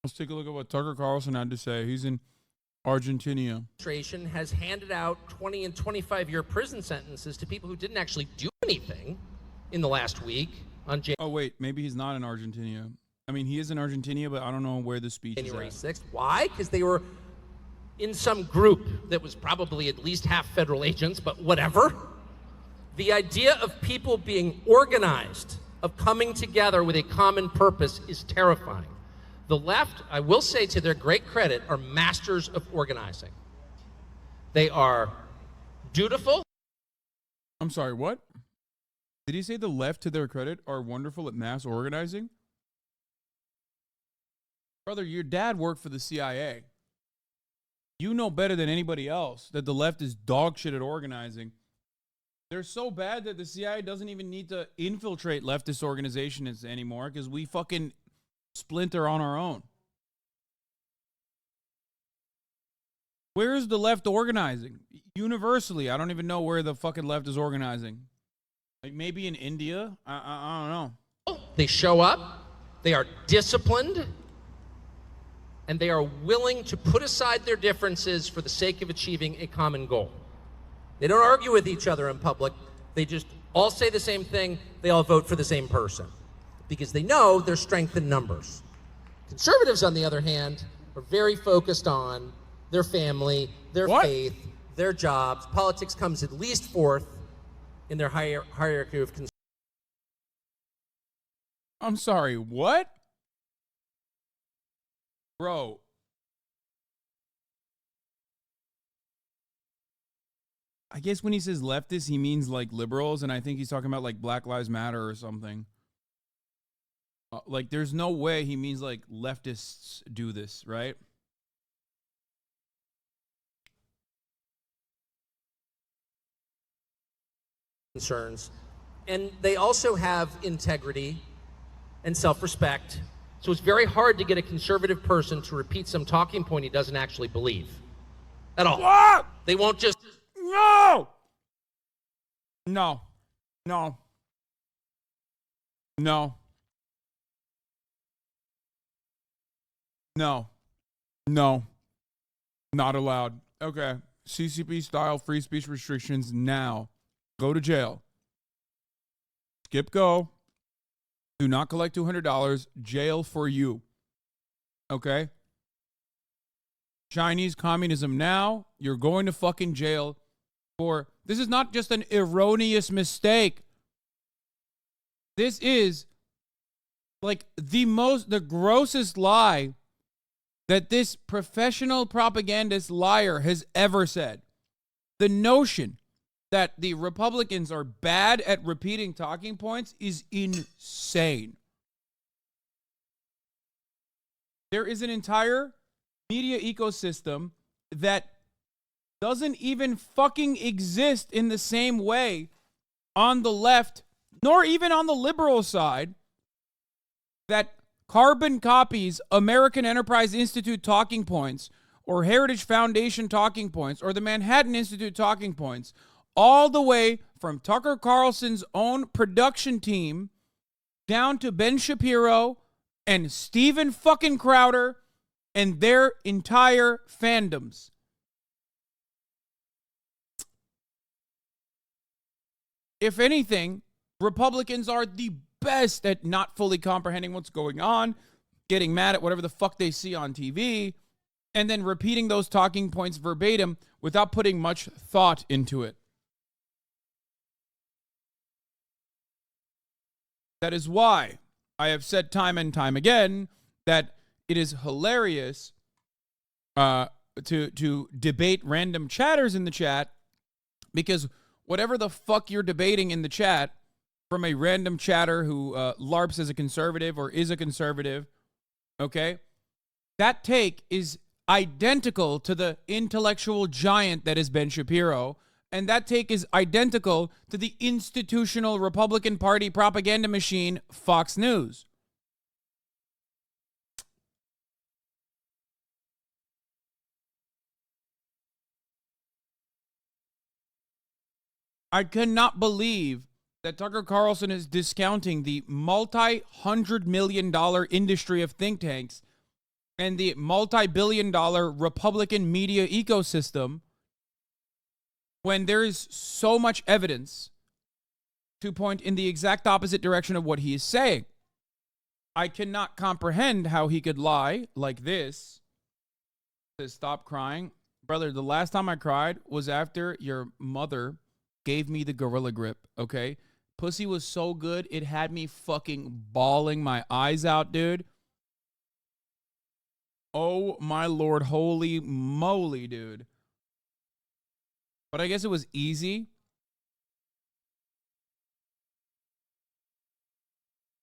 Let's take a look at what Tucker Carlson had to say. He's in Argentina. Administration has handed out 20 and 25-year prison sentences to people who didn't actually do anything in the last week on Oh, wait, maybe he's not in Argentina. I mean, he is in Argentina, but I don't know where the speech January is at. 6th. Why? Because they were in some group that was probably at least half federal agents, but whatever. The idea of people being organized, of coming together with a common purpose is terrifying. The left, I will say to their great credit, are masters of organizing. They are dutiful. I'm sorry, what? Did he say the left, to their credit, are wonderful at mass organizing? Brother, your dad worked for the CIA. You know better than anybody else that the left is dog shit at organizing. They're so bad that the CIA doesn't even need to infiltrate leftist organizations anymore because we fucking splinter on our own. Where is the left organizing? Universally, I don't even know where the fucking left is organizing. Like maybe in India? I don't know. They show up, they are disciplined, and they are willing to put aside their differences for the sake of achieving a common goal. They don't argue with each other in public. They just all say the same thing. They all vote for the same person because they know their strength in numbers. Conservatives, on the other hand, are very focused on their family, their faith, their jobs. Politics comes at least fourth in their hierarchy of concerns. I'm sorry, what? Bro. I guess when he says leftist, he means like liberals, and I think he's talking about like Black Lives Matter or something. Like, there's no way he means like leftists do this, right? Concerns. And they also have integrity and self-respect. So it's very hard to get a conservative person to repeat some talking point he doesn't actually believe at all. What? They won't just... No! No. No. No. No. No. Not allowed. Okay. CCP style free speech restrictions now. Go to jail. Skip go. Do not collect $200. Jail for you. Okay? Chinese communism now. You're going to fucking jail for... This is not just an erroneous mistake. This is like the grossest lie that this professional propagandist liar has ever said. The notion that the Republicans are bad at repeating talking points is insane. There is an entire media ecosystem that doesn't even fucking exist in the same way on the left, nor even on the liberal side, that carbon copies American Enterprise Institute talking points or Heritage Foundation talking points or the Manhattan Institute talking points, all the way from Tucker Carlson's own production team down to Ben Shapiro and Steven fucking Crowder and their entire fandoms. If anything, Republicans are the best at not fully comprehending what's going on, getting mad at whatever the fuck they see on TV, and then repeating those talking points verbatim without putting much thought into it. That is why I have said time and time again that it is hilarious to debate random chatters in the chat, because whatever the fuck you're debating in the chat from a random chatter who LARPs as a conservative or is a conservative, okay, that take is identical to the intellectual giant that is Ben Shapiro, and that take is identical to the institutional Republican Party propaganda machine, Fox News. I cannot believe that Tucker Carlson is discounting the multi-$100 million industry of think tanks and the multi-billion-dollar Republican media ecosystem when there is so much evidence to point in the exact opposite direction of what he is saying? I cannot comprehend how he could lie like this. Says, stop crying. Brother, the last time I cried was after your mother gave me the gorilla grip, okay? Pussy was so good, it had me fucking bawling my eyes out, dude. Oh, my Lord. Holy moly, dude. But I guess it was easy.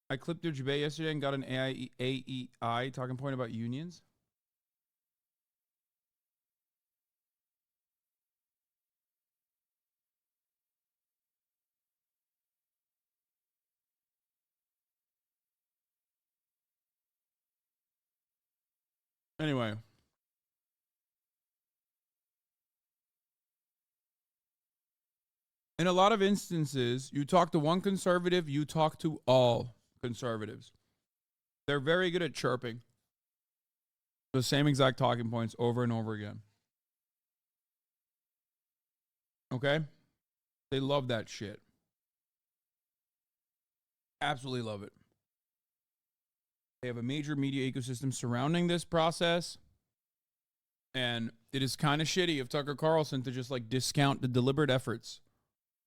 I clipped your debate yesterday and got an AEI talking point about unions. Anyway. In a lot of instances, you talk to one conservative, you talk to all conservatives. They're very good at chirping the same exact talking points over and over again. Okay? They love that shit. Absolutely love it. They have a major media ecosystem surrounding this process. And it is kind of shitty of Tucker Carlson to just like discount the deliberate efforts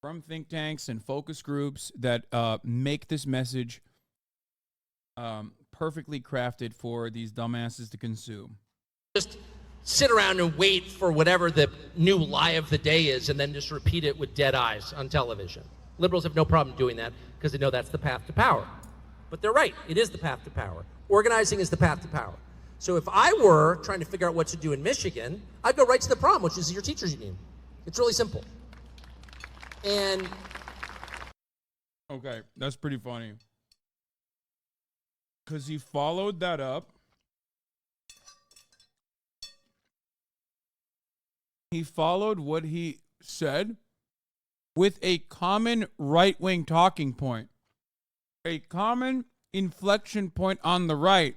from think tanks and focus groups that make this message perfectly crafted for these dumbasses to consume. Just sit around and wait for whatever the new lie of the day is and then just repeat it with dead eyes on television. Liberals have no problem doing that because they know that's the path to power. But they're right. It is the path to power. Organizing is the path to power. So if I were trying to figure out what to do in Michigan, I'd go right to the problem, which is your teachers union. It's really simple. And okay, that's pretty funny. Because he followed that up. He followed what he said with a common right-wing talking point. A common inflection point on the right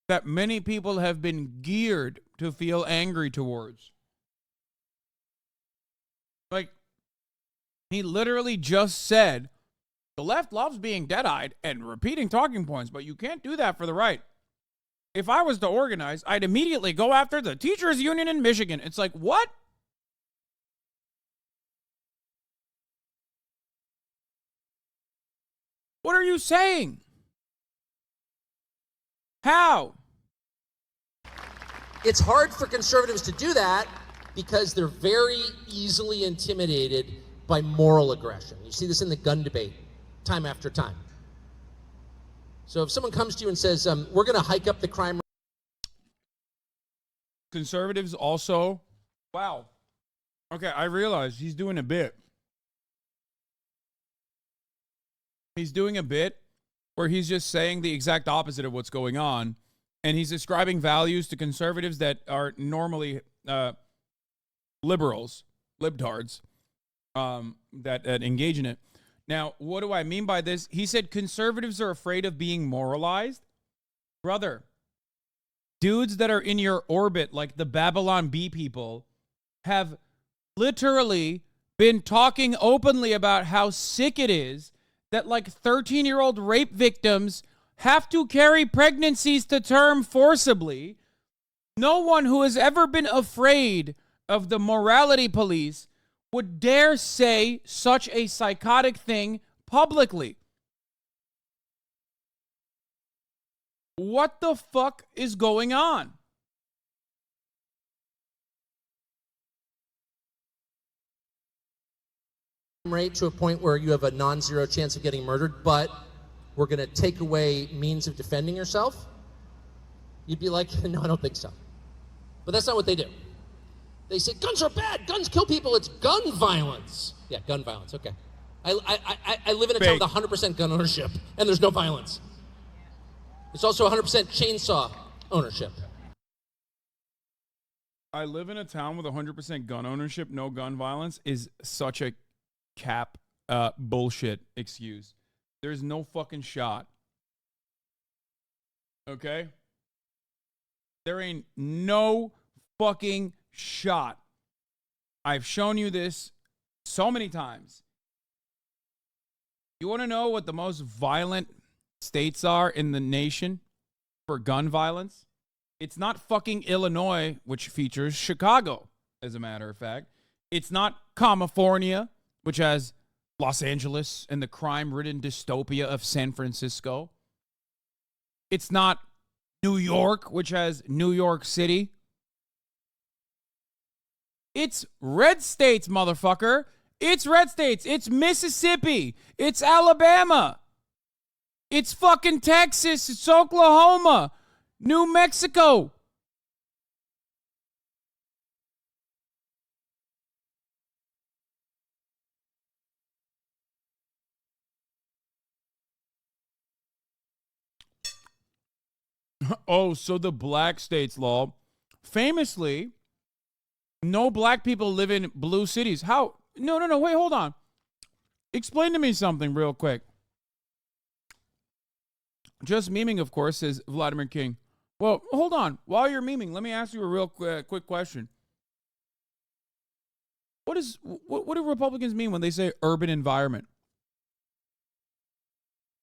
that many people have been geared to feel angry towards. Like, he literally just said, the left loves being dead-eyed and repeating talking points, but you can't do that for the right. If I was to organize, I'd immediately go after the teachers union in Michigan. It's like, what? What are you saying? How? it's hard for conservatives to do that because they're very easily intimidated by moral aggression. You see this in the gun debate time after time. So if someone comes to you and says, we're going to hike up the crime rate. Conservatives also, wow. Okay, I realize he's doing a bit. He's doing a bit where he's just saying the exact opposite of what's going on, and he's ascribing values to conservatives that are normally liberals, libtards, that engage in it. Now, what do I mean by this? He said conservatives are afraid of being moralized. Brother, dudes that are in your orbit, like the Babylon Bee people, have literally been talking openly about how sick it is that like 13-year-old rape victims have to carry pregnancies to term forcibly. No one who has ever been afraid of the morality police would dare say such a psychotic thing publicly. What the fuck is going on? Rate to a point where you have a non-zero chance of getting murdered, but we're going to take away means of defending yourself, you'd be like, no, I don't think so. But that's not what they do. They say guns are bad, guns kill people, it's gun violence. Yeah, gun violence, okay. I live in a town with 100% gun ownership, and there's no violence. It's also 100% chainsaw ownership. I live in a town with 100% gun ownership, no gun violence is such a cap bullshit excuse. There's no fucking shot. Okay? There ain't no fucking shot. I've shown you this so many times. You want to know what the most violent states are in the nation for gun violence? It's not fucking Illinois, which features Chicago, as a matter of fact. It's not California, which has Los Angeles and the crime-ridden dystopia of San Francisco. It's not New York, which has New York City. It's red states, motherfucker. It's red states. It's Mississippi. It's Alabama. It's fucking Texas. It's Oklahoma. New Mexico. Oh, so the black states law. Famously, no black people live in blue cities. How? No, wait, hold on. Explain to me something real quick. Just memeing, of course, says Vladimir King. Well, hold on. While you're memeing, let me ask you a real quick question. What do Republicans mean when they say urban environment?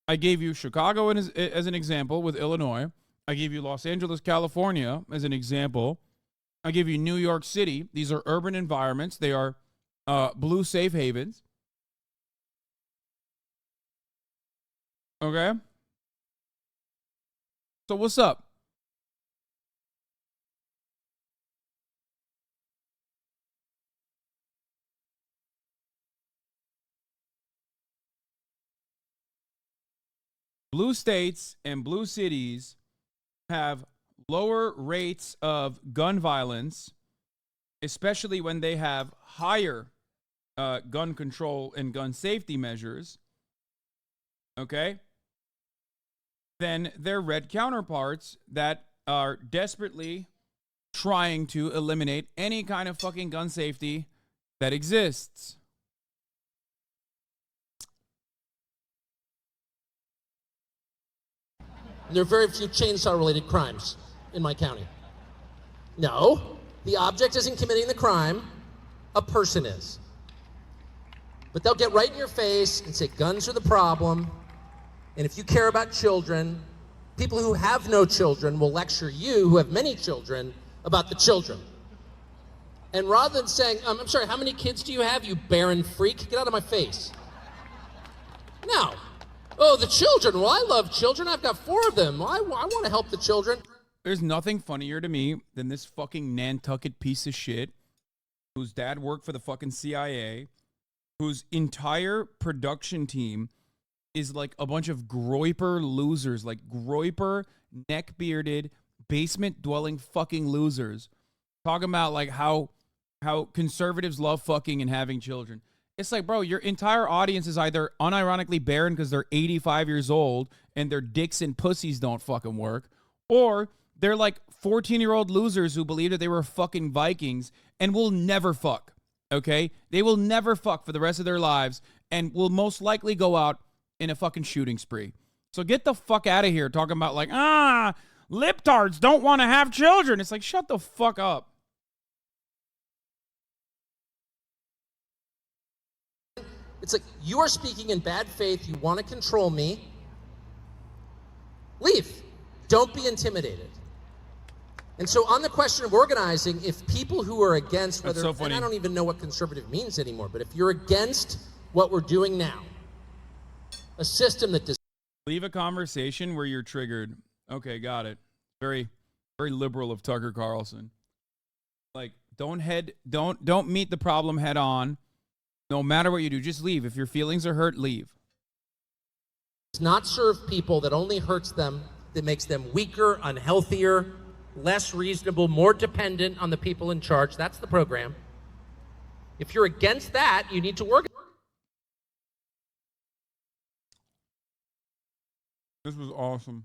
I gave you Chicago as an example with Illinois. I gave you Los Angeles, California as an example. I give you New York City. These are urban environments. They are blue safe havens. Okay? So what's up? Blue states and blue cities have lower rates of gun violence, especially when they have higher gun control and gun safety measures, okay, than their red counterparts that are desperately trying to eliminate any kind of fucking gun safety that exists. There are very few chainsaw-related crimes in my county. No, the object isn't committing the crime, a person is. But they'll get right in your face and say guns are the problem, and if you care about children, people who have no children will lecture you, who have many children, about the children. And rather than saying, I'm sorry, how many kids do you have, you barren freak? Get out of my face. No. Oh, the children. Well, I love children. I've got 4 of them. I want to help the children. There's nothing funnier to me than this fucking Nantucket piece of shit whose dad worked for the fucking CIA, whose entire production team is like a bunch of groiper losers, like groiper, neck-bearded, basement-dwelling fucking losers. Talking about like how conservatives love fucking and having children. It's like, bro, your entire audience is either unironically barren because they're 85 years old and their dicks and pussies don't fucking work, or they're like 14-year-old losers who believe that they were fucking Vikings and will never fuck, okay? They will never fuck for the rest of their lives and will most likely go out in a fucking shooting spree. So get the fuck out of here talking about like, liptards don't want to have children. It's like, shut the fuck up. It's like, you are speaking in bad faith. You want to control me. Leave. Don't be intimidated. And so on the question of organizing, if people who are against whether, so funny. and I don't even know what conservative means anymore, but if you're against what we're doing now, a system that does. Leave a conversation where you're triggered. Okay, got it. Very, very liberal of Tucker Carlson. Like, don't meet the problem head on. No matter what you do, just leave. If your feelings are hurt, leave. Does not serve people, that only hurts them, that makes them weaker, unhealthier, less reasonable, more dependent on the people in charge. That's the program. If you're against that, you need to work. This was awesome.